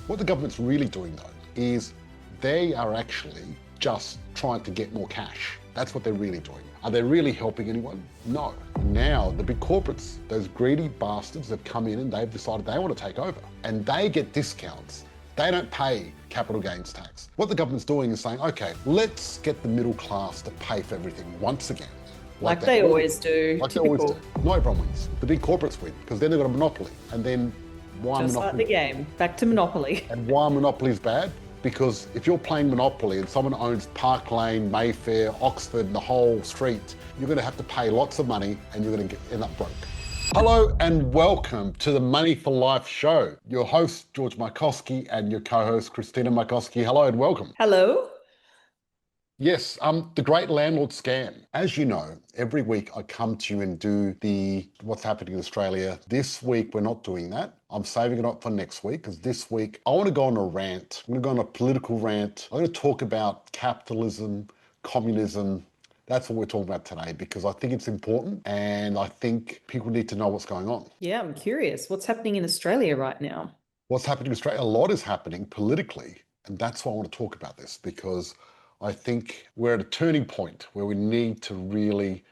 What the government's really doing though is they are actually just trying to get more cash. That's what they're really doing. Are they really helping anyone? No. Now the big corporates, those greedy bastards have come in and they've decided they want to take over and they get discounts. They don't pay capital gains tax. What the government's doing is saying, okay, let's get the middle class to pay for everything once again. Like they always do. Like they always do. No, everyone wins. The big corporates win because then they've got a monopoly. And then why just monopoly? like the game, back to Monopoly. And why monopoly is bad? Because if you're playing Monopoly and someone owns Park Lane, Mayfair, Oxford, and the whole street, you're going to have to pay lots of money and you're going to end up broke. Hello and welcome to the Money for Life show. Your host, George Markoski, and your co-host, Christina Markoski. Hello and welcome. Hello. Yes, the great landlord scam. As you know, every week I come to you and do the what's happening in Australia. This week, we're not doing that. I'm saving it up for next week because this week I want to go on a rant. I'm going to go on a political rant. I'm going to talk about capitalism, communism. That's what we're talking about today because I think it's important and I think people need to know what's going on. Yeah, I'm curious. What's happening in Australia right now? What's happening in Australia? A lot is happening politically, and that's why I want to talk about this because I think we're at a turning point where we need to really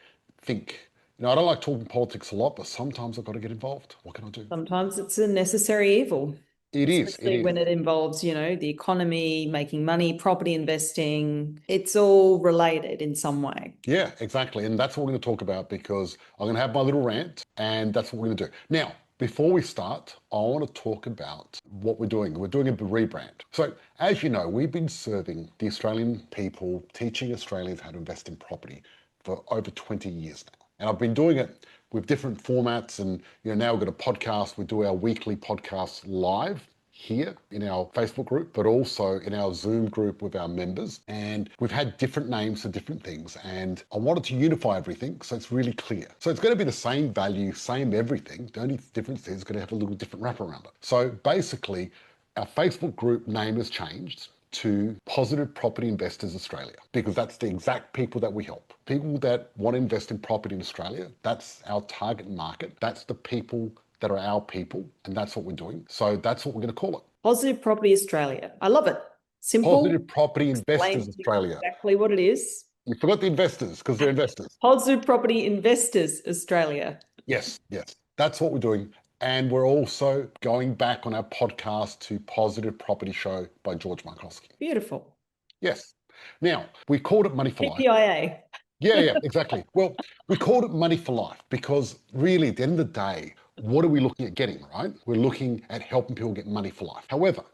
think. You know, I don't like talking politics a lot, but sometimes I've got to get involved. What can I do? Sometimes it's a necessary evil. It is. Especially when it involves, you know, the economy, making money, property investing. It's all related in some way. Yeah, exactly. And that's what we're going to talk about because I'm going to have my little rant and that's what we're going to do. Now, before we start, I want to talk about what we're doing. We're doing a rebrand. So as you know, we've been serving the Australian people, teaching Australians how to invest in property for over 20 years now. And I've been doing it with different formats and, you know, now we've got a podcast. We do our weekly podcast live here in our Facebook group, but also in our Zoom group with our members. And we've had different names for different things. And I wanted to unify everything so it's really clear. So it's going to be the same value, same everything. The only difference is it's going to have a little different wrap around it. So basically, our Facebook group name has changed to Positive Property Investors Australia, because that's the exact people that we help. People that want to invest in property in Australia, that's our target market. That's the people that are our people, and that's what we're doing. So that's what we're going to call it. Positive Property Australia. I love it. Simple. Positive Property Investors Australia. Exactly what it is. You forgot the investors because they're investors. Positive Property Investors Australia. Yes, yes. That's what we're doing. And we're also going back on our podcast to Positive Property Show by George Markoski. Beautiful. Yes. Now, we called it Money for Life. PPIA. Yeah, exactly. Well, we called it Money for Life because really at the end of the day, what are we looking at getting, right? We're looking at helping people get money for life. However,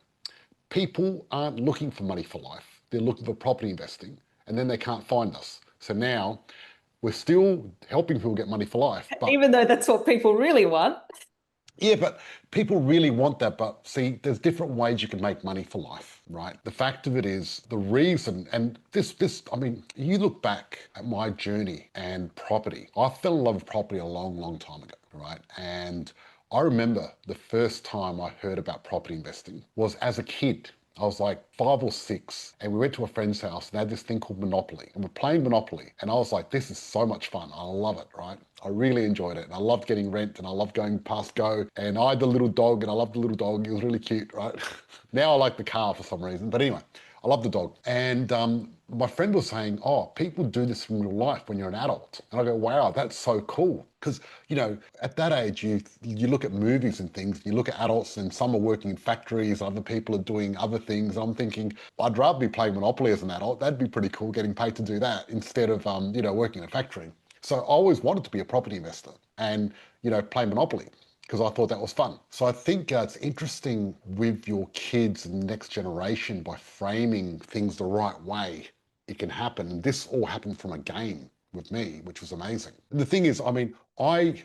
people aren't looking for money for life. They're looking for property investing and then they can't find us. So now we're still helping people get money for life. But even though that's what people really want. Yeah, but people really want that. But see, there's different ways you can make money for life, right? The fact of it is the reason, and I mean, you look back at my journey and property. I fell in love with property a long, long time ago, right? And I remember the first time I heard about property investing was as a kid. I was like 5 or 6 and we went to a friend's house and they had this thing called Monopoly and we're playing Monopoly and I was like, this is so much fun. I love it, right? I really enjoyed it and I loved getting rent and I loved going past go and I had the little dog and I loved the little dog. It was really cute, right? Now I like the car for some reason, but anyway, I love the dog. And my friend was saying, oh, people do this in real life when you're an adult. And I go, wow, that's so cool. Because, you know, at that age, you look at movies and things, you look at adults and some are working in factories, other people are doing other things. I'm thinking, I'd rather be playing Monopoly as an adult. That'd be pretty cool, getting paid to do that instead of, you know, working in a factory. So I always wanted to be a property investor and, you know, play Monopoly, because I thought that was fun. So I think it's interesting with your kids and the next generation by framing things the right way, it can happen. And this all happened from a game with me, which was amazing. And the thing is, I mean, I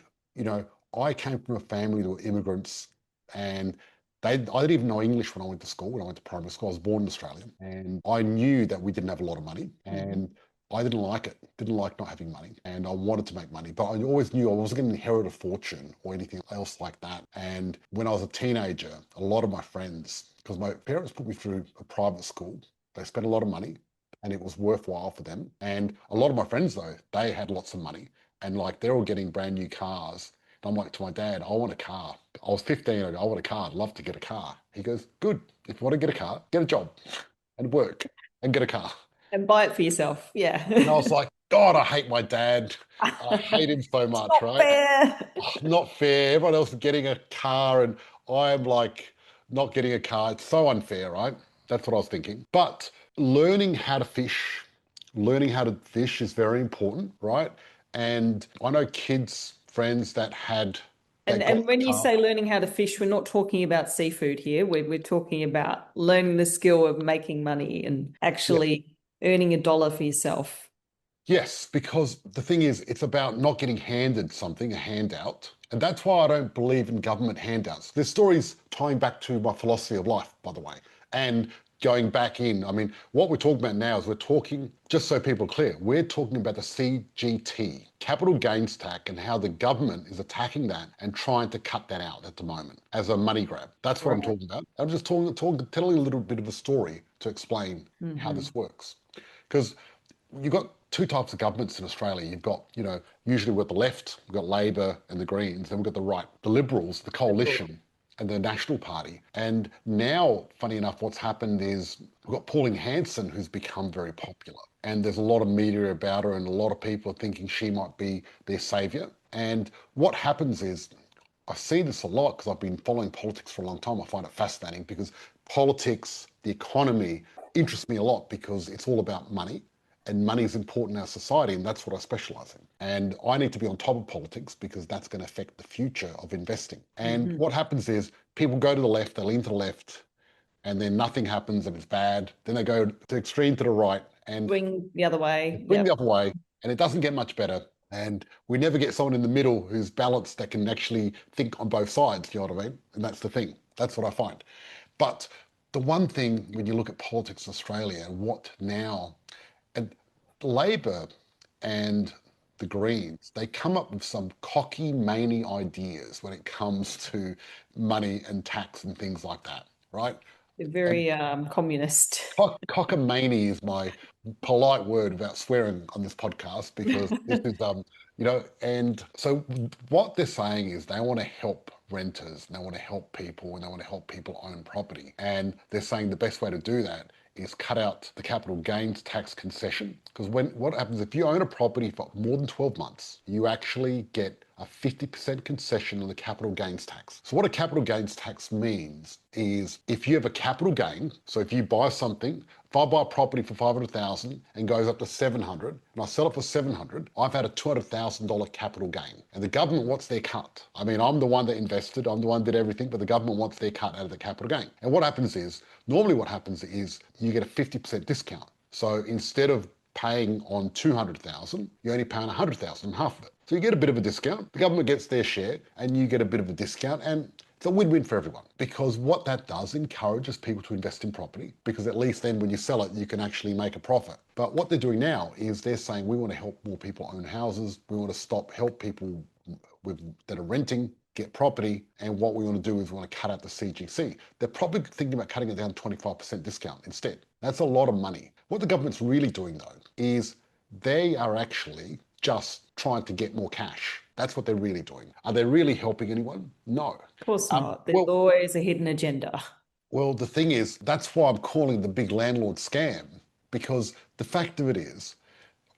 came from a family that were immigrants and I didn't even know English when I went to school, when I went to primary school. I was born in Australia and I knew that we didn't have a lot of money and I didn't like it, didn't like not having money and I wanted to make money, but I always knew I wasn't going to inherit a fortune or anything else like that. And when I was a teenager, a lot of my friends, because my parents put me through a private school, they spent a lot of money and it was worthwhile for them. And a lot of my friends though, they had lots of money and like they're all getting brand new cars. And I'm like to my dad, I want a car. I was 15, I go, I want a car, I'd love to get a car. He goes, good, if you want to get a car, get a job and work and get a car. And buy it for yourself. Yeah. And I was like, God, I hate my dad. I hate him so It's much, not right? fair. Oh, not fair. Everyone else is getting a car and I'm like not getting a car. It's so unfair, right? That's what I was thinking. But learning how to fish is very important, right? And I know kids, friends that got And the when you car. say learning how to fish, we're not talking about seafood here. We're talking about learning the skill of making money and Yeah. actually earning a dollar for yourself. Yes, because the thing is, it's about not getting handed something, a handout. And that's why I don't believe in government handouts. There's stories tying back to my philosophy of life, by the way, and going back in. I mean, what we're talking about now is we're talking, just so people are clear, we're talking about the CGT, capital gains tax, and how the government is attacking that and trying to cut that out at the moment as a money grab. That's what I'm Right. talking about. I'm just telling a little bit of a story to explain how Hmm. this works. Because you've got two types of governments in Australia. You've got, usually with the left, we've got Labor and the Greens, then we've got the right, the Liberals, the Coalition, and the National Party. And now, funny enough, what's happened is we've got Pauline Hanson, who's become very popular. And there's a lot of media about her, and a lot of people are thinking she might be their saviour. And what happens is, I see this a lot because I've been following politics for a long time. I find it fascinating because politics, the economy, interests me a lot because it's all about money and money is important in our society, and that's what I specialize in. And I need to be on top of politics because that's going to affect the future of investing. And Hmm. what happens is people go to the left, they lean to the left, and then nothing happens and it's bad. Then they go to extreme to the right and Swing the other way. swing Yep. the other way, and it doesn't get much better. And we never get someone in the middle who's balanced that can actually think on both sides, you know what I mean? And that's the thing. That's what I find. But the one thing when you look at politics in Australia and what now, and Labor and the Greens, they come up with some cocky, maney ideas when it comes to money and tax and things like that, right? They're And very communist. cockamamie is my polite word about swearing on this podcast because this is and so what they're saying is they want to help renters and they want to help people and they want to help people own property, and they're saying the best way to do that is cut out the capital gains tax concession, because what happens if you own a property for more than 12 months, you actually get a 50% concession on the capital gains tax. So what a capital gains tax means is if you have a capital gain, so if you buy something, if I buy a property for 500,000 and goes up to 700 and I sell it for 700, I've had a $200,000 capital gain. And the government wants their cut. I mean, I'm the one that invested, I'm the one that did everything, but the government wants their cut out of the capital gain. And what happens is, normally what happens is you get a 50% discount. So instead of paying on 200,000, you're only paying 100,000, half of it. So you get a bit of a discount, the government gets their share, and you get a bit of a discount, and it's a win-win for everyone, because what that does encourages people to invest in property, because at least then when you sell it, you can actually make a profit. But what they're doing now is they're saying we want to help more people own houses, we want to help people that are renting get property, and what we want to do is we want to cut out the CGC. They're probably thinking about cutting it down to 25% discount instead. That's a lot of money. What the government's really doing though is they are actually just trying to get more cash. That's what they're really doing. Are they really helping anyone? No. Of course not. There's Well, always a hidden agenda. well, the thing is, that's why I'm calling the big landlord scam, because the fact of it is,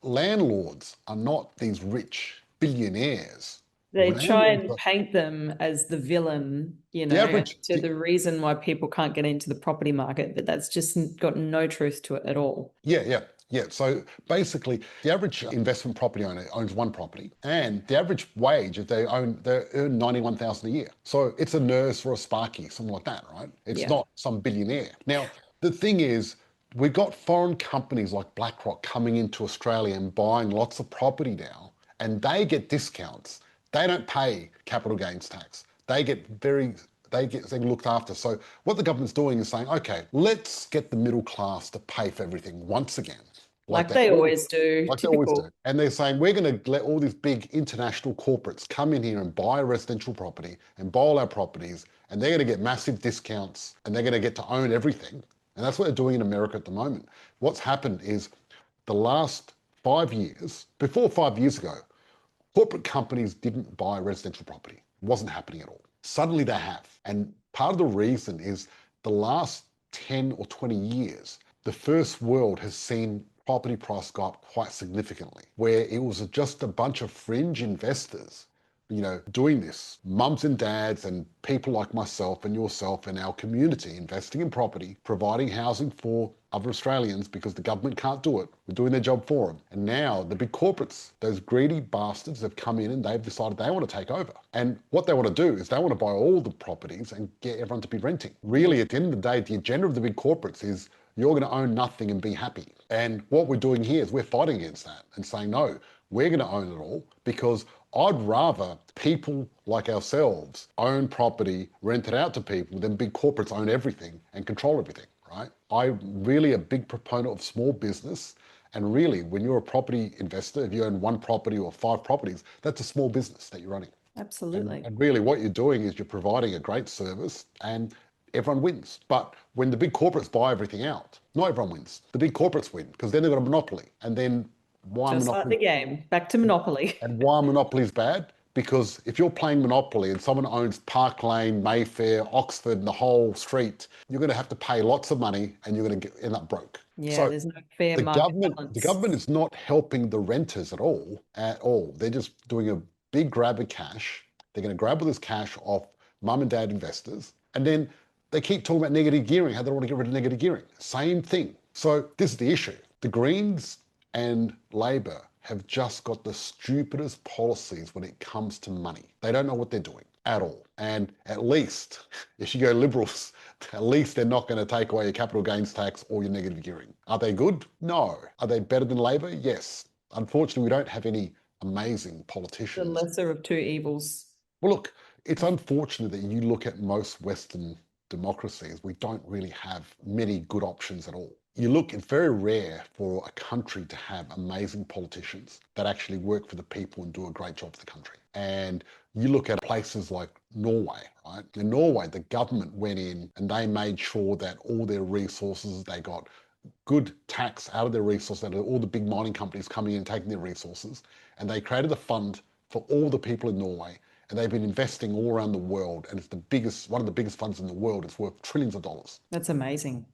landlords are not these rich billionaires. They try Landlords and are paint them as the villain, the and average. to the reason why people can't get into the property market, but that's just got no truth to it at all. Yeah, yeah, yeah. So basically, the average investment property owner owns one property, and the average wage, if they earn 91,000 a year. So it's a nurse or a sparky, something like that, right? It's Yeah. not some billionaire. Now, the thing is, we've got foreign companies like BlackRock coming into Australia and buying lots of property now, and they get discounts. They don't pay capital gains tax. They get looked after. So what the government's doing is saying, okay, let's get the middle class to pay for everything once again, like Like they they always, always do. like they always do. Typical. And they're saying we're going to let all these big international corporates come in here and buy residential property and buy all our properties, and they're going to get massive discounts and they're going to get to own everything. And that's what they're doing in America at the moment. What's happened is the last 5 years, before 5 years ago, corporate companies didn't buy residential property. It wasn't happening at all. Suddenly they have. And part of the reason is the last 10 or 20 years, the first world has seen property price go up quite significantly, where it was just a bunch of fringe investors, doing this, mums and dads and people like myself and yourself and our community investing in property, providing housing for other Australians because the government can't do it. We're doing their job for them. And now the big corporates, those greedy bastards have come in and they've decided they want to take over. And what they want to do is they want to buy all the properties and get everyone to be renting. Really, at the end of the day, the agenda of the big corporates is you're going to own nothing and be happy. And what we're doing here is we're fighting against that and saying, no, we're going to own it all, because I'd rather people like ourselves own property, rent it out to people, than big corporates own everything and control everything, right? I'm really a big proponent of small business. And really, when you're a property investor, if you own one property or 5 properties, that's a small business that you're running. Absolutely. And really what you're doing is you're providing a great service and everyone wins. But when the big corporates buy everything out, not everyone wins. The big corporates win because then they've got a monopoly. And then why Just monopoly? like the game, back to Monopoly. And why monopoly is bad? Because if you're playing Monopoly and someone owns Park Lane, Mayfair, Oxford, and the whole street, you're going to have to pay lots of money and you're going to end up broke. Yeah, So there's no fair the market the balance. government is not helping the renters at all, They're just doing a big grab of cash. They're going to grab all this cash off mum and dad investors. And then they keep talking about negative gearing, how they want to get rid of negative gearing. Same thing. So this is the issue. The Greens and Labor have just got the stupidest policies when it comes to money. They don't know what they're doing at all. And at least, if you go Liberals, at least they're not going to take away your capital gains tax or your negative gearing. Are they good? No. Are they better than Labor? Yes. Unfortunately, we don't have any amazing The politicians. lesser of two evils. Well, look, it's unfortunate that you look at most Western democracies, we don't really have many good options at all. You look, it's very rare for a country to have amazing politicians that actually work for the people and do a great job for the country. And you look at places like Norway, right? In Norway, the government went in and they made sure that all their resources, they got good tax out of their resources, out of all the big mining companies coming in and taking their resources. And they created a fund for all the people in Norway. And they've been investing all around the world. And it's one of the biggest funds in the world. It's worth trillions of dollars. That's amazing.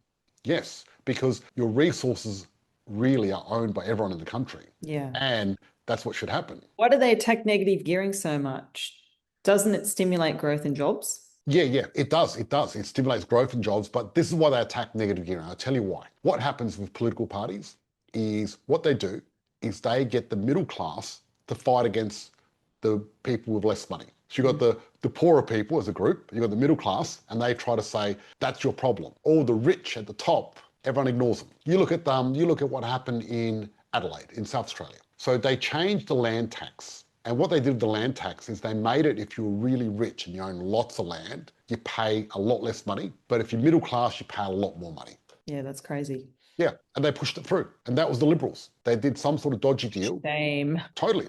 Yes, because your resources really are owned by everyone in the country. Yeah. And that's what should happen. Why do they attack negative gearing so much? Doesn't it stimulate growth and jobs? Yeah, it does. It does. It stimulates growth and jobs, but this is why they attack negative gearing. I'll tell you why. What happens with political parties is what they do is they get the middle class to fight against the people with less money. So you've got the poorer people as a group, you've got the middle class, and they try to say, that's your problem. All the rich at the top, everyone ignores them. You look at what happened in Adelaide, in South Australia. So they changed the land tax. And what they did with the land tax is they made it, if you're really rich and you own lots of land, you pay a lot less money. But if you're middle class, you pay a lot more money. Yeah, that's crazy. Yeah, and they pushed it through. And that was the Liberals. They did some sort of dodgy deal. Shame. Totally.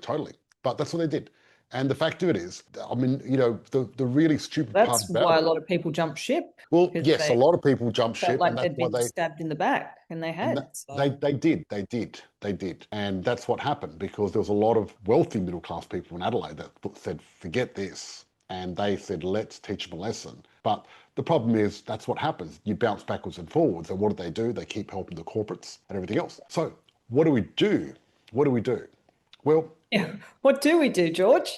But that's what they did. And the fact of it is, I mean, the really stupid part That's about why a it. lot of people jump ship. Well, because yes, a they lot of people jump felt ship, like and that's they'd why been stabbed in the back, and they had. So. they did. And that's what happened, because there was a lot of wealthy middle class people in Adelaide that said, forget this. And they said, let's teach them a lesson. But the problem is, that's what happens. You bounce backwards and forwards. And what do? They keep helping the corporates and everything else. So what do we do? Well, Yeah. What do we do, George?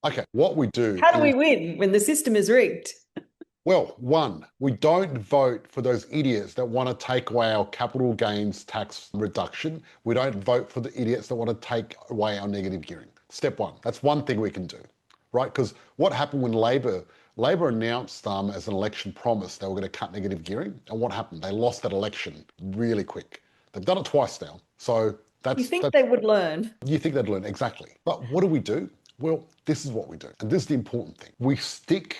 okay, what we do How do we is, win when the system is rigged? well, one, we don't vote for those idiots that want to take away our capital gains tax reduction. We don't vote for the idiots that want to take away our negative gearing. Step one, that's one thing we can do, right? Because what happened when Labor announced as an election promise they were going to cut negative gearing, and what happened? They lost that election really quick. They've done it twice now. So You think they would learn? You think they'd learn, exactly. But what do? Well, this is what we do. And this is the important thing. We stick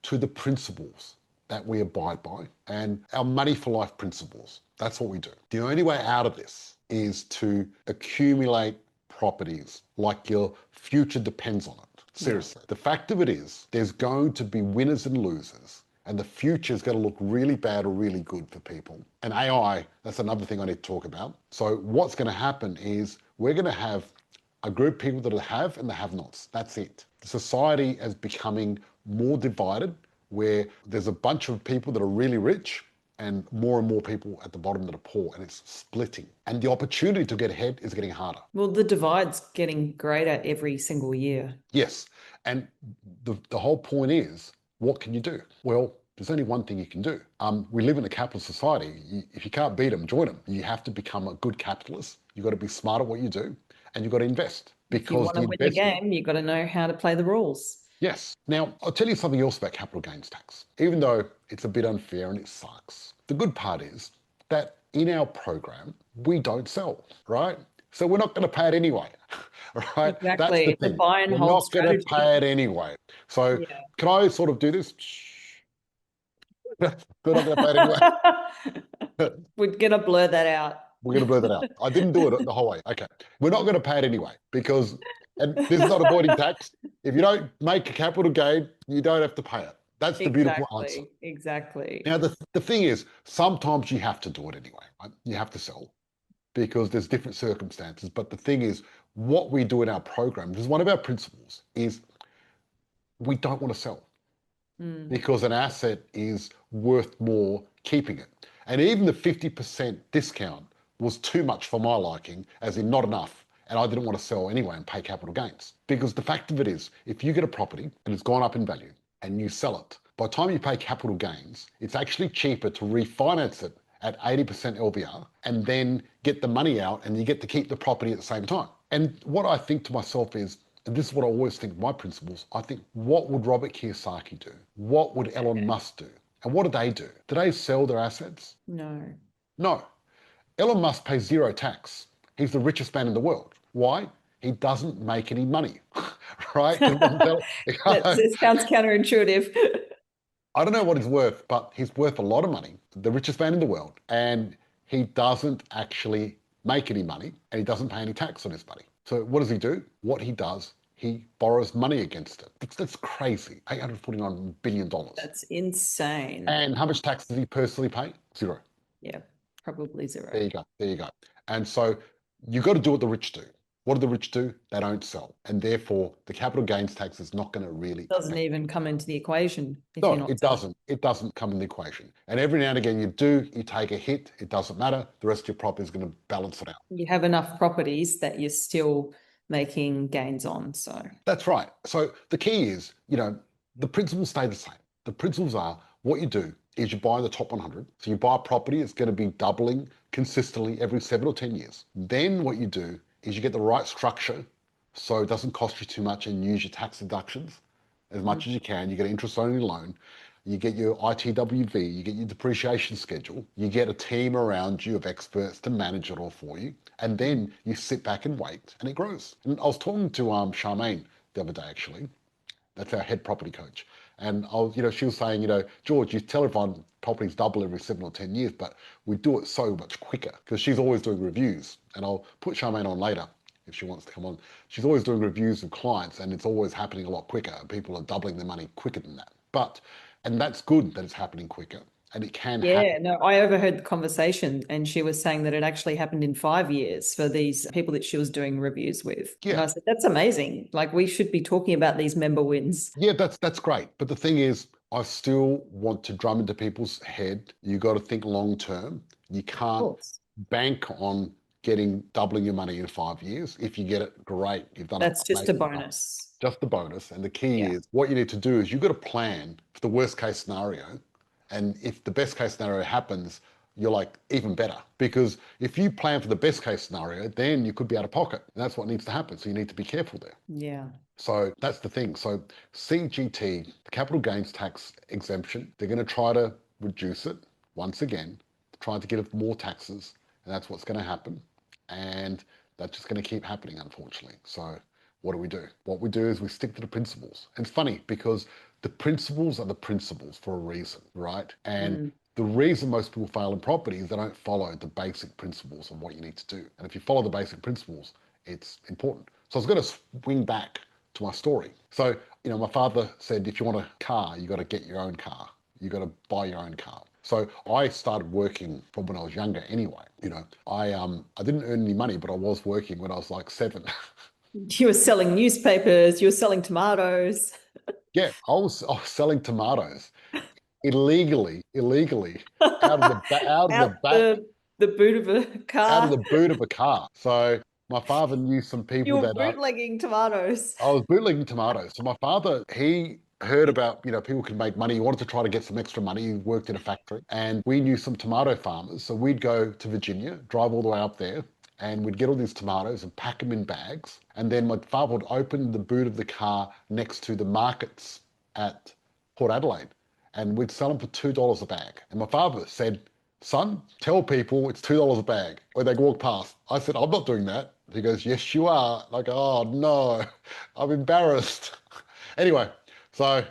to the principles that we abide by and our money for life principles. That's what we do. The only way out of this is to accumulate properties like your future depends on it. Seriously. The fact of it is, there's going to be winners and losers, and the future is going to look really bad or really good for people. And AI, that's another thing I need to talk about. So what's going to happen is we're going to have a group of people that have and the have-nots. That's it. Society is becoming more divided, where there's a bunch of people that are really rich and more people at the bottom that are poor, and it's splitting. And the opportunity to get ahead is getting harder. Well, the divide's getting greater every single year. Yes. And the whole point is, what can you do? Well, there's only one thing you can do. We live in a capitalist society. If you can't beat them, join them. You have to become a good capitalist. You've got to be smart at what you do, and you've got to invest. If you Because want to win the game, you've got to know how to play the rules. Yes. Now, I'll tell you something else about capital gains tax, even though it's a bit unfair and it sucks. The good part is that in our program, we don't sell, right? So we're not going to pay it anyway, right? Exactly. That's the thing. The buy and we're hold not going to strategy. pay it anyway. So Yeah. can I sort of do this? We're not going to pay it anyway. We're going to blur that out. We're going to blur that out. I didn't do it the whole way. Okay. We're not going to pay it anyway because, and this is not avoiding tax. If you don't make a capital gain, you don't have to pay it. That's the beautiful answer. Exactly. Now, the thing is, sometimes you have to do it anyway, right? You have to sell because there's different circumstances. But the thing is, what we do in our program, because one of our principles is we don't want to sell because an asset is worth more keeping it. And even the 50% discount was too much for my liking, as in not enough. And I didn't want to sell anyway and pay capital gains. Because the fact of it is, if you get a property and it's gone up in value and you sell it, by the time you pay capital gains, it's actually cheaper to refinance it at 80% LVR and then get the money out and you get to keep the property at the same time. And what I think to myself is, and this is what I always think, my principles, I think, what would Robert Kiyosaki do? What would Elon Musk do? And what do they do? Do they sell their assets? No. No. Elon Musk pays zero tax. He's the richest man in the world. Why? He doesn't make any money, right? It sounds counterintuitive. I don't know what he's worth, but he's worth a lot of money, the richest man in the world, and he doesn't actually make any money and he doesn't pay any tax on his money. So what does he do? What he does, he borrows money against it. That's crazy. $849 billion. That's insane. And how much tax does he personally pay? Zero. Yeah, probably zero. There you go. There you go. And so you've got to do what the rich do. What do the rich do? They don't sell. And therefore, the capital gains tax is not going to really... Doesn't even come into the equation. No, it doesn't. It doesn't come in the equation. And every now and again you take a hit. It doesn't matter. The rest of your property is going to balance it out. You have enough properties that you're still making gains on. So that's right. So the key is, the principles stay the same. The principles are, what you do is you buy the top 100. So you buy a property, it's going to be doubling consistently every 7 or 10 years. Then what you do is you get the right structure so it doesn't cost you too much and use your tax deductions as much as you can. You get an interest-only loan. You get your ITWV, you get your depreciation schedule, you get a team around you of experts to manage it all for you, and then you sit back and wait, and it grows. And I was talking to Charmaine the other day, actually. That's our head property coach. And she was saying, George, you tell everyone properties double every 7 or 10 years, but we do it so much quicker because she's always doing reviews. And I'll put Charmaine on later if she wants to come on. She's always doing reviews of clients and it's always happening a lot quicker. People are doubling their money quicker than that. And that's good that it's happening quicker. And it can happen. Yeah, no, I overheard the conversation and she was saying that it actually happened in 5 years for these people that she was doing reviews with. Yeah. And I said, that's amazing. Like, we should be talking about these member wins. Yeah, that's great. But the thing is, I still want to drum into people's head. You got to think long term. You can't bank on doubling your money in 5 years. If you get it, great. You've done That's just a bonus. Just a bonus. And the key is, what you need to do is you've got to plan for the worst case scenario. And if the best case scenario happens, you're like, even better. Because if you plan for the best case scenario, then you could be out of pocket. And that's what needs to happen. So you need to be careful there. Yeah. So that's the thing. So CGT, the capital gains tax exemption, they're going to try to reduce it once again, trying to get more taxes. And that's what's going to happen. And that's just going to keep happening, unfortunately. So what do? What we do is we stick to the principles. And it's funny because the principles are the principles for a reason, right? And the reason most people fail in property is they don't follow the basic principles of what you need to do. And if you follow the basic principles, it's important. So I was going to swing back to my story. So, my father said, if you want a car, you got to get your own car. You got to buy your own car. So I started working from when I was younger anyway. I didn't earn any money, but I was working when I was like 7. You were selling newspapers, you were selling tomatoes. Yeah, I was selling tomatoes illegally, out of the out of Out the back, the boot of a out of car. the boot of a car. So my father knew some people You're that bootlegging tomatoes. I was bootlegging tomatoes. So my father, he heard about, people can make money. He wanted to try to get some extra money. He worked in a factory and we knew some tomato farmers. So we'd go to Virginia, drive all the way up there, and we'd get all these tomatoes and pack them in bags. And then my father would open the boot of the car next to the markets at Port Adelaide, and we'd sell them for $2 a bag. And my father said, son, tell people it's $2 a bag when they walk past. I said, I'm not doing that. He goes, yes, you are. Like, oh no, I'm embarrassed. Anyway, so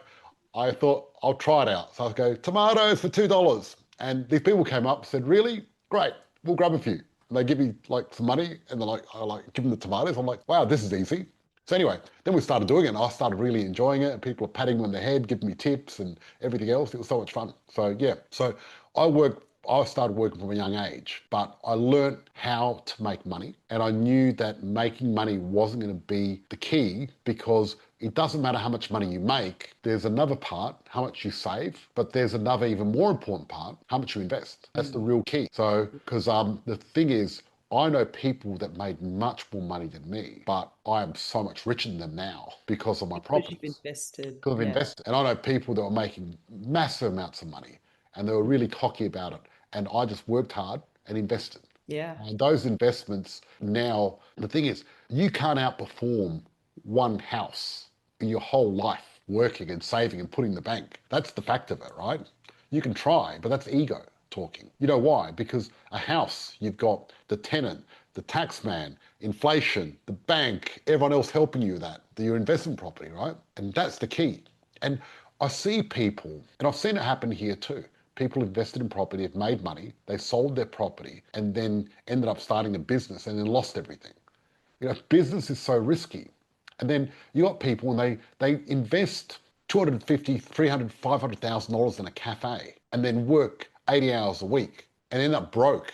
I thought I'll try it out. So I go, tomatoes for $2. And these people came up and said, really? Great, we'll grab a few. And they give me like some money and they're like, I like give them the tomatoes. I'm like, wow, this is easy. So anyway, then we started doing it and I started really enjoying it. And people are patting me on the head, giving me tips and everything else. It was so much fun. So yeah, so I started working from a young age, but I learned how to make money. And I knew that making money wasn't going to be the key, because it doesn't matter how much money you make. There's another part, how much you save, but there's another even more important part, how much you invest. That's the real key. So, because the thing is, I know people that made much more money than me, but I am so much richer than them now because of my Because you've properties. invested. Because I've Yeah. invested. And I know people that were making massive amounts of money and they were really cocky about it. And I just worked hard and invested. Yeah. And those investments now, the thing is, you can't outperform one house in your whole life working and saving and putting in the bank. That's the fact of it, right? You can try, but that's ego talking. You know why? Because a house, you've got the tenant, the tax man, inflation, the bank, everyone else helping you with that, your investment property, right? And that's the key. And I see people, and I've seen it happen here too. People invested in property, have made money, they sold their property, and then ended up starting a business and then lost everything. Business is so risky. And then you got people and they invest 250, 300, $500,000 in a cafe and then work 80 hours a week and end up broke.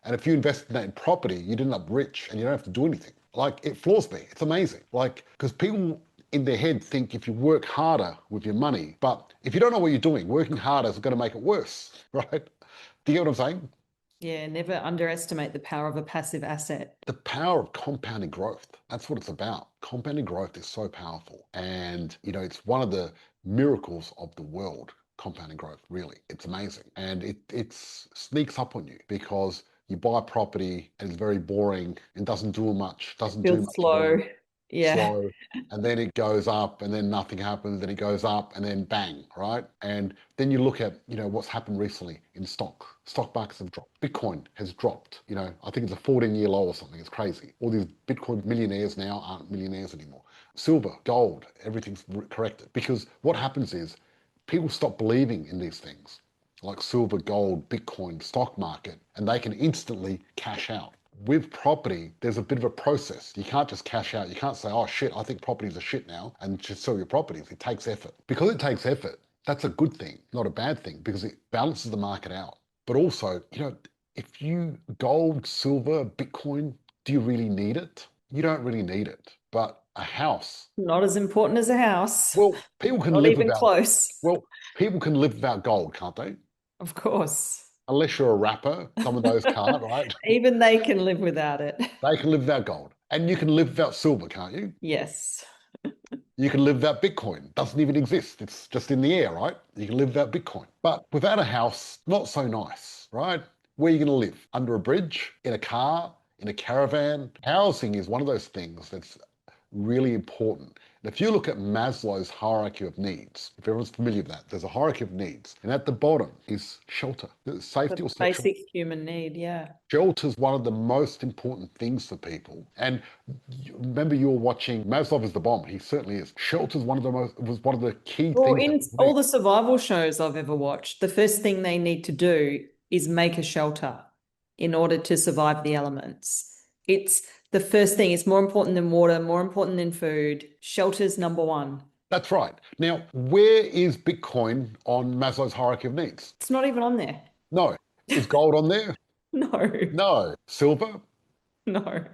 And if you invest in that in property, you'd end up rich and you don't have to do anything. Like, it floors me. It's amazing. Like, because people in their head think if you work harder with your money, but if you don't know what you're doing, working harder is going to make it worse, right? Do you get what I'm saying? Yeah. Never underestimate the power of a passive asset. The power of compounding growth. That's what it's about. Compounding growth is so powerful. And, it's one of the miracles of the world, compounding growth, really. It's amazing. And it sneaks up on you because you buy property and it's very boring and doesn't do much, doesn't do Feels much at slow. all. Yeah. Slow, and then it goes up and then nothing happens, then it goes up and then bang, right? And then you look at what's happened recently in stock markets have dropped. Bitcoin has dropped. I think it's a 14-year low or something. It's crazy. All these Bitcoin millionaires now aren't millionaires anymore. Silver, gold, everything's corrected, because what happens is people stop believing in these things like silver, gold, Bitcoin, stock market, and they can instantly cash out. With property, there's a bit of a process. You can't just cash out. You can't say, oh shit, I think properties are shit now, and just sell your properties. It takes effort. Because it takes effort, that's a good thing, not a bad thing, because it balances the market out. But also, if you gold, silver, Bitcoin, do you really need it? You don't really need it. But a house, Not as important as a house. well, people can Not live even without, close. well, people can live without gold, can't they? Of course. Unless you're a rapper, some of those can't, right? Even they can live without it. They can live without gold. And you can live without silver, can't you? Yes. You can live without Bitcoin. Doesn't even exist. It's just in the air, right? You can live without Bitcoin. But without a house, not so nice, right? Where are you going to live? Under a bridge? In a car? In a caravan? Housing is one of those things that's really important. And if you look at Maslow's hierarchy of needs, if everyone's familiar with that, there's a hierarchy of needs. And at the bottom is shelter, safety or sexual. Basic human need, yeah. Shelter is one of the most important things for people. And remember, you were watching Maslow is the bomb. He certainly is. Shelter is was one of the key Well, things. in all the survival shows I've ever watched, the first thing they need to do is make a shelter in order to survive the elements. It's the first thing. It's more important than water, more important than food. Shelter's number one. That's right. Now, where is Bitcoin on Maslow's hierarchy of needs? It's not even on there. No. Is gold on there? No, No. Silver? no.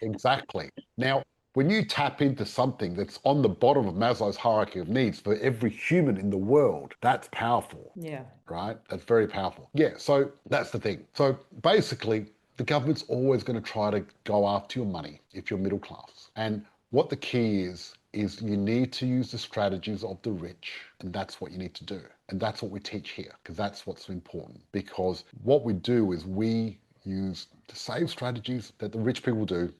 Exactly. Now, when you tap into something that's on the bottom of Maslow's hierarchy of needs for every human in the world, that's powerful. Yeah. Right? That's very powerful. Yeah, so that's the thing. So basically, the government's always going to try to go after your money if you're middle class. And what the key is you need to use the strategies of the rich, and that's what you need to do. And that's what we teach here, because that's what's important. Because what we do is we use the same strategies that the rich people do,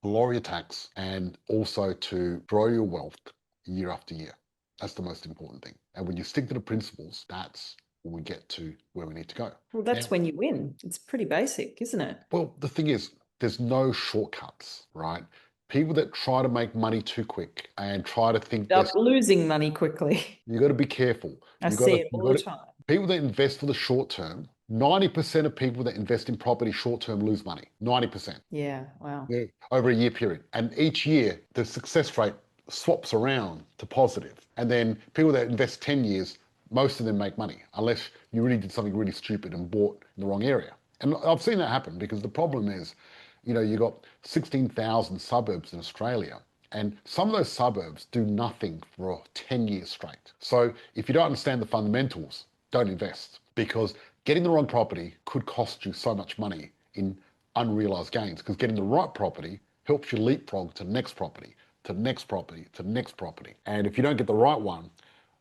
lower your tax, and also to grow your wealth year after year. That's the most important thing. And when you stick to the principles, that's when we get to where we need to go. Well, that's when you win. It's pretty basic, isn't it? Well, the thing is, there's no shortcuts, right? People that try to make money too quick and try to think Up losing money quickly. you got to be careful. I see it all the time. People that invest for the short term, 90% of people that invest in property short term lose money. 90%. Yeah, wow. Yeah, over a year period. And each year, the success rate swaps around to positive. And then people that invest 10 years, most of them make money, unless you really did something really stupid and bought in the wrong area. And I've seen that happen, because the problem is, you got 16,000 suburbs in Australia, and some of those suburbs do nothing for 10 years straight. So if you don't understand the fundamentals, don't invest, because getting the wrong property could cost you so much money in unrealized gains, because getting the right property helps you leapfrog to the next property, to the next property, to the next property. And if you don't get the right one,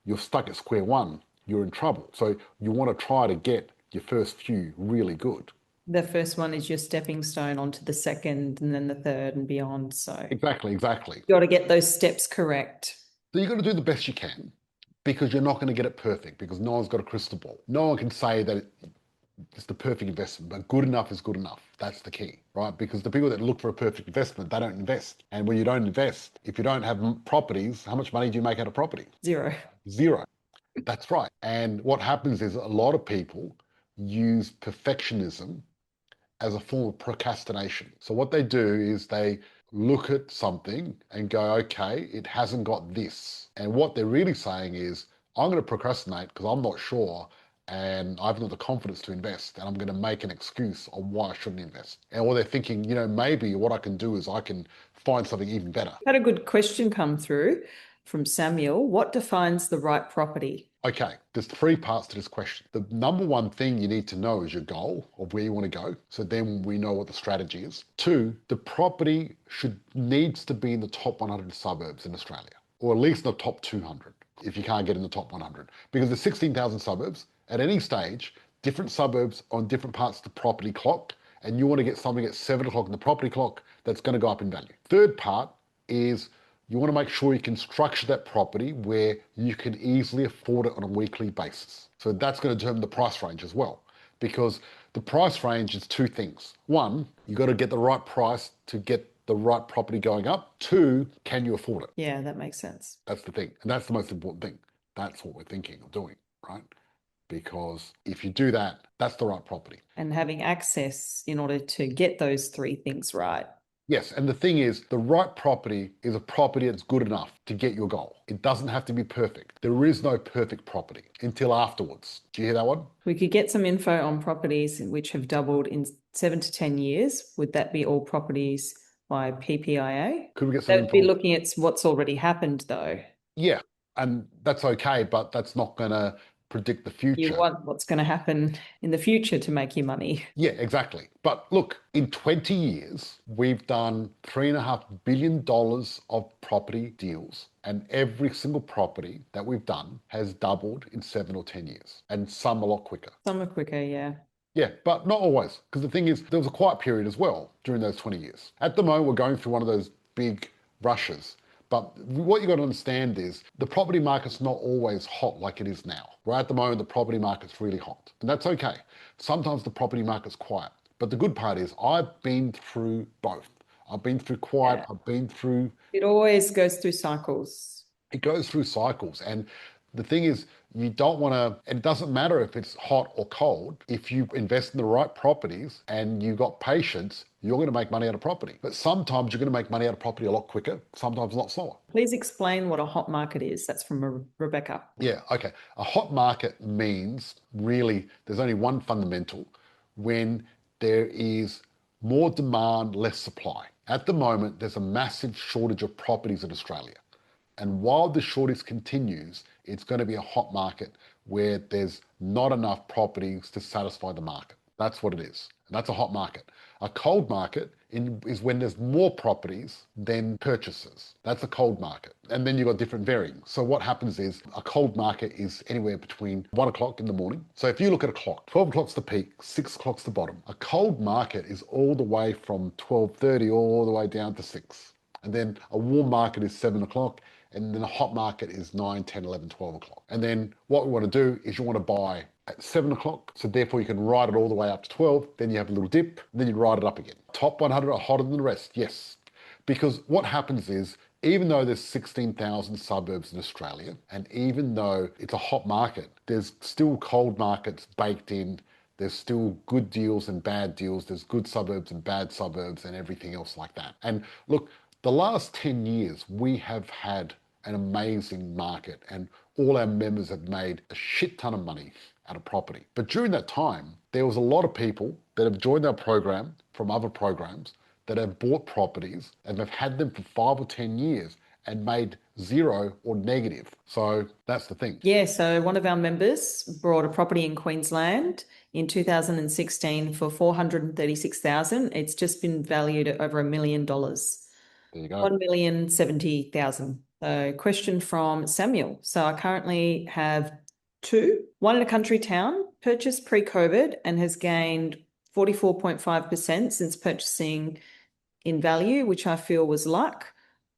you're stuck at square one, you're in trouble. So you want to try to get your first few really good. The first one is your stepping stone onto the second, and then the third and beyond. So Exactly. You got to get those steps correct. So you've got to do the best you can, because you're not going to get it perfect, because no one's got a crystal ball. No one can say that it's the perfect investment, but good enough is good enough. That's the key, right? Because the people that look for a perfect investment, they don't invest. And when you don't invest, if you don't have properties, how much money do you make out of property? Zero. That's right. And what happens is a lot of people use perfectionism as a form of procrastination. So what they do is they look at something and go, okay, it hasn't got this. And what they're really saying is, I'm going to procrastinate because I'm not sure, and I haven't got the confidence to invest, and I'm going to make an excuse on why I shouldn't invest. And or they're thinking, maybe what I can do is I can find something even better. Had a good question come through from Samuel. What defines the right property? Okay, there's 3 parts to this question. The number one thing you need to know is your goal of where you want to go. So then we know what the strategy is. 2, the property needs to be in the top 100 suburbs in Australia, or at least in the top 200 if you can't get in the top 100. Because there's 16,000 suburbs. At any stage, different suburbs on different parts of the property clock, and you want to get something at 7 o'clock in the property clock that's going to go up in value. Third part is you want to make sure you can structure that property where you can easily afford it on a weekly basis. So that's going to determine the price range as well, because the price range is 2 things. 1, you got to get the right price to get the right property going up. 2, can you afford it? Yeah, that makes sense. That's the thing. And that's the most important thing. That's what we're thinking of doing, right? Because if you do that, that's the right property. And having access in order to get those 3 things right. Yes, and the thing is, the right property is a property that's good enough to get your goal. It doesn't have to be perfect. There is no perfect property until afterwards. Do you hear that one? We could get some info on properties which have doubled in 7 to 10 years. Would that be all properties by PPIA? Could we get some info? That would be looking at what's already happened, though. Yeah, and that's okay, but that's not going to predict the future. You want what's going to happen in the future to make you money. Yeah, exactly. But look, in 20 years, we've done $3.5 billion of property deals, and every single property that we've done has doubled in 7 or 10 years, and some a lot quicker. Some are quicker, yeah. Yeah, but not always, because the thing is, there was a quiet period as well during those 20 years. At the moment, we're going through one of those big rushes. But what you got to understand is the property market's not always hot like it is now. Right at the moment, the property market's really hot, and that's okay. Sometimes the property market's quiet. But the good part is I've been through both. I've been through quiet, I've been through... It always goes through cycles. It goes through cycles. And the thing is, you don't want to, it doesn't matter if it's hot or cold. If you invest in the right properties and you've got patience, you're going to make money out of property. But sometimes you're going to make money out of property a lot quicker, sometimes a lot slower. Please explain what a hot market is. That's from Rebecca. Yeah, okay. A hot market means really there's only one fundamental: when there is more demand, less supply. At the moment, there's a massive shortage of properties in Australia. And while the shortage continues, it's going to be a hot market where there's not enough properties to satisfy the market. That's what it is. And that's a hot market. A cold market is when there's more properties than purchases. That's a cold market. And then you've got different varying. So what happens is a cold market is anywhere between 1 o'clock in the morning. So if you look at a clock, 12 o'clock's the peak, 6 o'clock's the bottom. A cold market is all the way from 12:30 all the way down to 6. And then a warm market is 7 o'clock. And then a hot market is 9, 10, 11, 12 o'clock. And then what we want to do is you want to buy at 7 o'clock. So therefore you can ride it all the way up to 12. Then you have a little dip. Then you ride it up again. Top 100 are hotter than the rest. Yes. Because what happens is, even though there's 16,000 suburbs in Australia, and even though it's a hot market, there's still cold markets baked in. There's still good deals and bad deals. There's good suburbs and bad suburbs and everything else like that. And look, the last 10 years, we have had an amazing market and all our members have made a shit ton of money out of property. But during that time, there was a lot of people that have joined our program from other programs that have bought properties and have had them for 5 or 10 years and made zero or negative. So that's the thing. Yeah, so one of our members bought a property in Queensland in 2016 for $436,000. It's just been valued at over $1 million. There you go. 1,070,000. So question from Samuel. So I currently have two, one in a country town, purchased pre-COVID and has gained 44.5% since purchasing in value, which I feel was luck.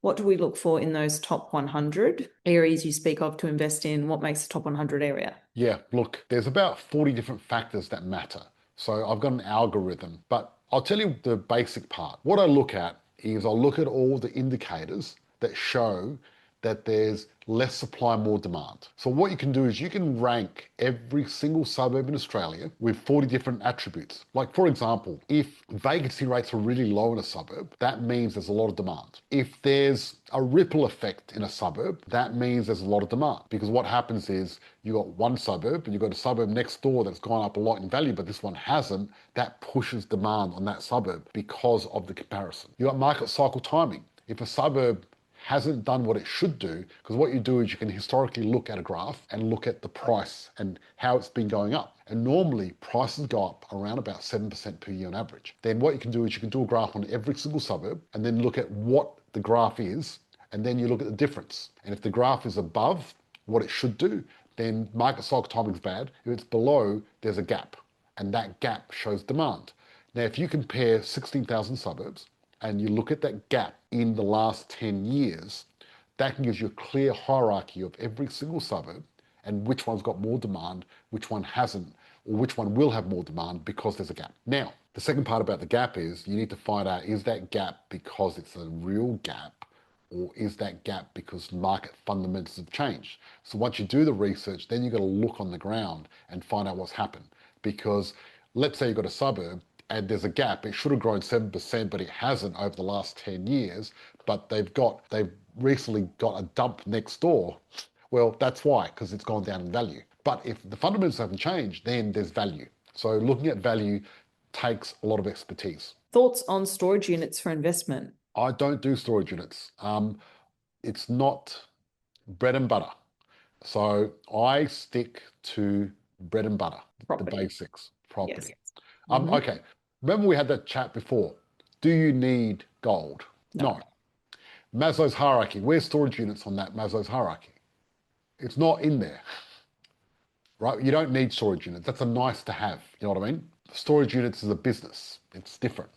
What do we look for in those top 100 areas you speak of to invest in? What makes the top 100 area? Yeah, look, there's about 40 different factors that matter. So I've got an algorithm, but I'll tell you the basic part. What I look at is I'll look at all the indicators that show that there's less supply, more demand. So what you can do is you can rank every single suburb in Australia with 40 different attributes. Like for example, if vacancy rates are really low in a suburb, that means there's a lot of demand. If there's a ripple effect in a suburb, that means there's a lot of demand. Because what happens is you got one suburb and you've got a suburb next door that's gone up a lot in value, but this one hasn't. That pushes demand on that suburb because of the comparison. You got market cycle timing. If a suburb hasn't done what it should do, because what you do is you can historically look at a graph and look at the price and how it's been going up. And normally prices go up around about 7% per year on average. Then what you can do is you can do a graph on every single suburb and then look at what the graph is, and then you look at the difference. And if the graph is above what it should do, then market cycle timing is bad. If it's below, there's a gap, and that gap shows demand. Now, if you compare 16,000 suburbs, and you look at that gap in the last 10 years, that can give you a clear hierarchy of every single suburb and which one's got more demand, which one hasn't, or which one will have more demand because there's a gap. Now, the second part about the gap is you need to find out, is that gap because it's a real gap, or is that gap because market fundamentals have changed? So once you do the research, then you've got to look on the ground and find out what's happened. Because let's say you've got a suburb and there's a gap, it should have grown 7%, but it hasn't over the last 10 years, but they've recently got a dump next door. Well, that's why, because it's gone down in value. But if the fundamentals haven't changed, then there's value. So looking at value takes a lot of expertise. Thoughts on storage units for investment? I don't do storage units. It's not bread and butter. So I stick to bread and butter, Property. the basics, property. Yes. Okay, remember we had that chat before. Do you need gold? No. Maslow's hierarchy, where's storage units on that Maslow's hierarchy? It's not in there, right? You don't need storage units. That's a nice to have, you know what I mean? Storage units is a business. It's different.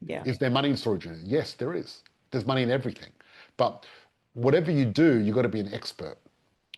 Yeah. Is there money in storage units? Yes, there is. There's money in everything. But whatever you do, you've got to be an expert,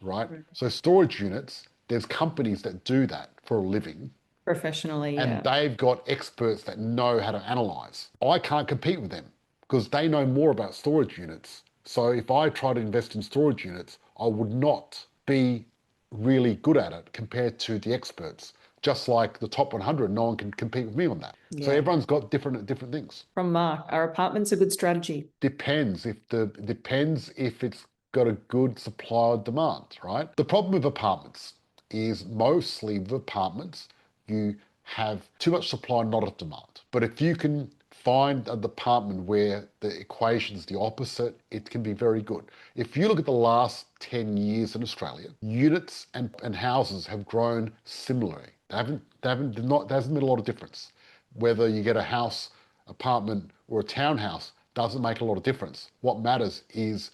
right? So storage units, there's companies that do that for a living. Professionally, and they've got experts that know how to analyze. I can't compete with them because they know more about storage units. So if I try to invest in storage units, I would not be really good at it compared to the experts. Just like the top 100, no one can compete with me on that. Yeah. So everyone's got different things. From Mark, are apartments a good strategy? Depends if it's got a good supply or demand, right? The problem with apartments is mostly with apartments, you have too much supply, not enough demand. But if you can find a department where the equation is the opposite, it can be very good. If you look at the last 10 years in Australia, units and houses have grown similarly. There hasn't been a lot of difference. Whether you get a house, apartment, or a townhouse doesn't make a lot of difference. What matters is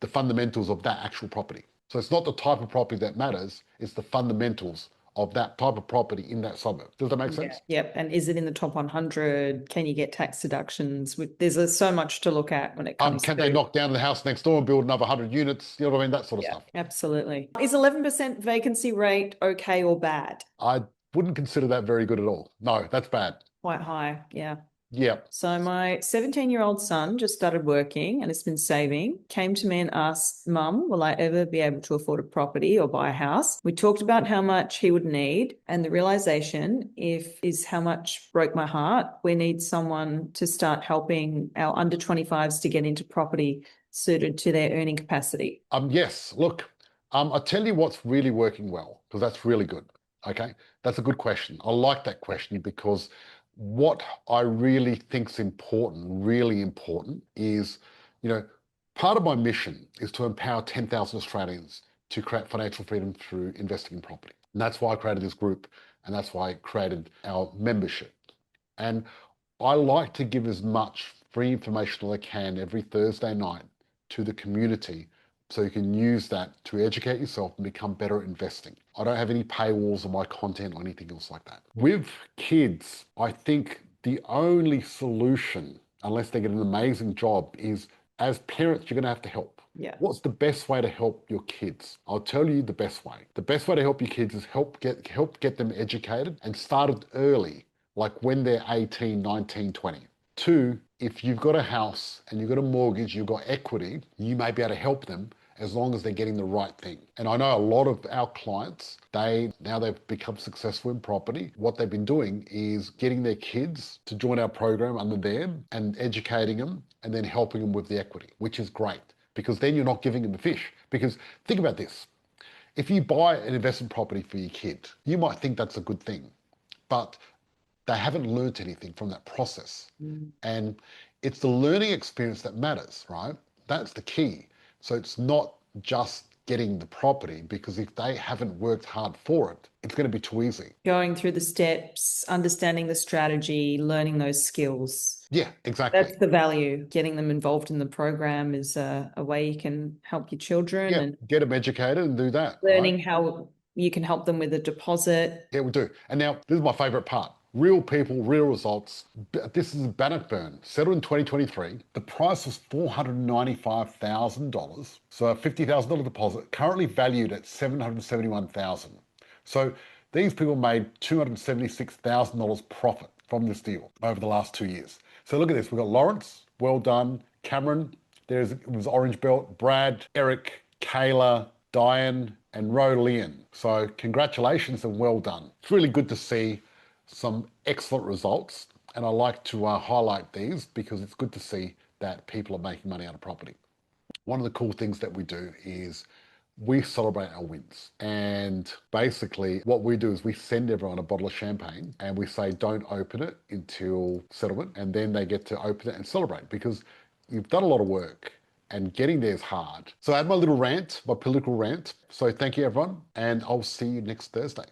the fundamentals of that actual property. So it's not the type of property that matters, it's the fundamentals of that type of property in that suburb. Does that make sense? Yep. And is it in the top 100? Can you get tax deductions? There's so much to look at when it comes Can they knock down the house next door and build another 100 units? You know what I mean? That sort of stuff. Absolutely. Is 11% vacancy rate okay or bad? I wouldn't consider that very good at all. No, that's bad. Quite high, yeah. Yeah. So my 17-year-old son just started working and has been saving, came to me and asked, Mum, will I ever be able to afford a property or buy a house? We talked about how much he would need, and the realization is how much broke my heart. We need someone to start helping our under 25s to get into property suited to their earning capacity. Yes, look, I'll tell you what's really working well, because that's really good. Okay, that's a good question. I like that question because what I really think is important, really important, is, part of my mission is to empower 10,000 Australians to create financial freedom through investing in property. And that's why I created this group, and that's why I created our membership. And I like to give as much free information as I can every Thursday night to the community so you can use that to educate yourself and become better at investing. I don't have any paywalls on my content or anything else like that. With kids, I think the only solution, unless they get an amazing job, is as parents, you're going to have to help. Yeah. What's the best way to help your kids? I'll tell you the best way. The best way to help your kids is help get them educated and started early, like when they're 18, 19, 20. Two, if you've got a house and you've got a mortgage, you've got equity, you may be able to help them as long as they're getting the right thing. And I know a lot of our clients, now they've become successful in property. What they've been doing is getting their kids to join our program under them and educating them and then helping them with the equity, which is great because then you're not giving them the fish. Because think about this. If you buy an investment property for your kid, you might think that's a good thing, but they haven't learned anything from that process. And it's the learning experience that matters, right? That's the key. So it's not just getting the property, because if they haven't worked hard for it, it's going to be too easy. Going through the steps, understanding the strategy, learning those skills. Yeah, exactly. That's the value. Getting them involved in the program is a way you can help your children. Yeah, and get them educated and do that. Learning how you can help them with a deposit. Yeah, we do. And now, this is my favourite part. Real people, real results. This is Bannockburn, settled in 2023. The price was $495,000. So a $50,000 deposit, currently valued at $771,000. So these people made $276,000 profit from this deal over the last 2 years. So look at this. We've got Lawrence, well done. Cameron, it was Orange Belt. Brad, Eric, Kayla, Diane, and Roleanne. So congratulations and well done. It's really good to see some excellent results, and I like to highlight these because it's good to see that people are making money out of property. One of the cool things that we do is we celebrate our wins, and basically what we do is we send everyone a bottle of champagne and we say don't open it until settlement, and then they get to open it and celebrate because you've done a lot of work and getting there is hard. So I had my little rant, my political rant. So thank you everyone, and I'll see you next Thursday.